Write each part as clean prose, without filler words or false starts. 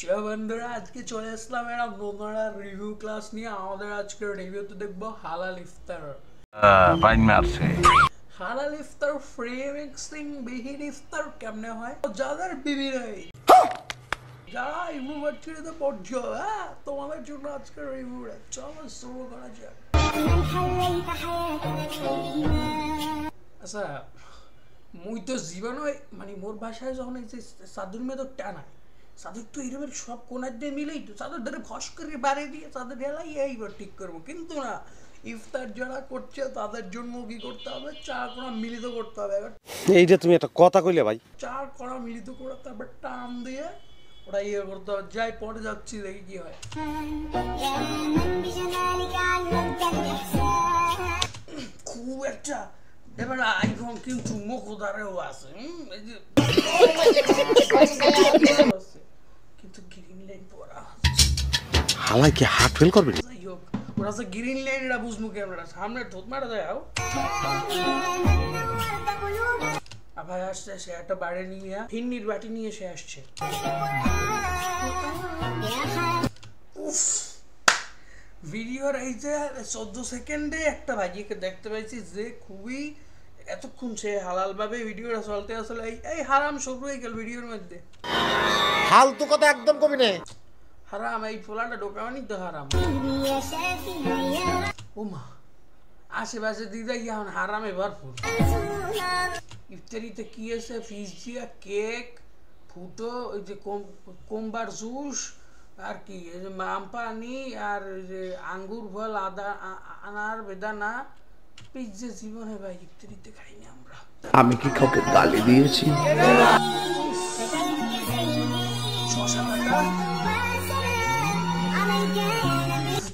বন্ধুরা আজকে চলে আসলাম একটা নতুন রিভিউ ক্লাস নিয়ে। আমাদের আজকে রিভিউতে দেখবো হালাল ইফতার। হালাল ইফতার ফ্রি মিক্সিং বিহীন ইফতার কেমনে হয়, যাদের বিবি নেই, যারা ইউনিভার্সিটিতে পড়ছো, তোমাদের জন্য আজকে রিভিউটা। চলো শুরু করা যাক। আচ্ছা, মুই তো জীবনে মানে মোর ভাষায় যখন এই যে সাধুর মেয়ে তো টানায়, চাদর তো এরকম সব কোনার দিয়ে মিলেই তো চাদর ধরে ফস করে বাড়ি দিয়ে চাদর ঢেলাই এইবার ঠিক করবো, কিন্তু না, ইফতার যারা করছে তাদের জন্য কি করতে হবে, চার কোনা মিলিত করতে হবে। এবার এইটা তুমি একটা কথা কইলে ভাই, চার কোনা মিলিত করে তারপর টান দিয়ে ওটা ইয়ে করতে হবে। যাই পরে যাচ্ছি দেখি কি হয়। খুব একটা এবার আইফোন কিন্তু মুখোদারেও আছে, কিন্তু গ্রিন লাইন পড়া হালাই কি হার্ট ফেল করবে? যাই হোক, ওরা যে গ্রিন লাইন এটা বুঝবো ক্যামেরা সামনে ঠোঁট মারা দেয়। ভাই আসছে, সে একটা বাড়ি নিয়ে ফিন্নির বাটি নিয়ে সে আসছে। ভিডিওর এই যে 14 সেকেন্ডে একটা ভাইকে দেখতে পাইছি যে খুবই এতক্ষণ সে হালাল ভাবে ভিডিওটা চলতে আসলে এই হারাম শুরু হয়ে গেল ভিডিওর মধ্যে। ফালতু কথা একদম কবি না। হারাম এই ফোলাটা ঢোকাবানি তো হারাম। ওমা আশেপাশে দিদা এখন হারামে ভরপুর। ইফতারিতে কি আছে, পিৎজা, কেক, ফুটো, ওই যে কোম্বার জুস, আর কি এই যে আম পানি, আর ওই যে আঙ্গুর ফল, আনার বেদানা। পিৎজা জীবনে ভাই ইফতারিতে খাইনি আমরা। আমি কি কাউকে গালি দিয়েছি?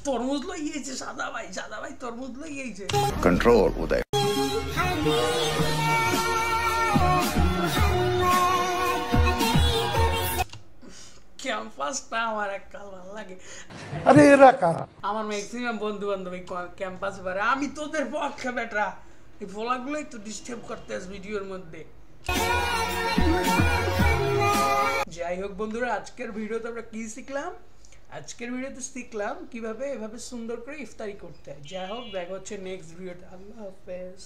তরমুজ লইয়েছে সাদা ভাই তরমুজ লইয়েছে। কন্ট্রোল উদয়। ক্যাম্পাসটা আমার এককাল ভালো লাগে। আরে এরা কারা? আমার ম্যাক্সিমাম বন্ধু বান্ধব ক্যাম্পাসে পারে। আমি তোদের পক্ষে বেটা এই ফলাগুলোই তো ডিস্টার্ব করতে আস ভিডিওর মধ্যে। যাই হোক বন্ধুরা, আজকের ভিডিওতে আমরা কি শিখলাম? আজকের ভিডিওতে শিখলাম কিভাবে এভাবে সুন্দর করে ইফতারি করতে হয়। যাই হোক, দেখা হচ্ছে নেক্সট ভিডিওতে। আল্লাহ হাফেজ।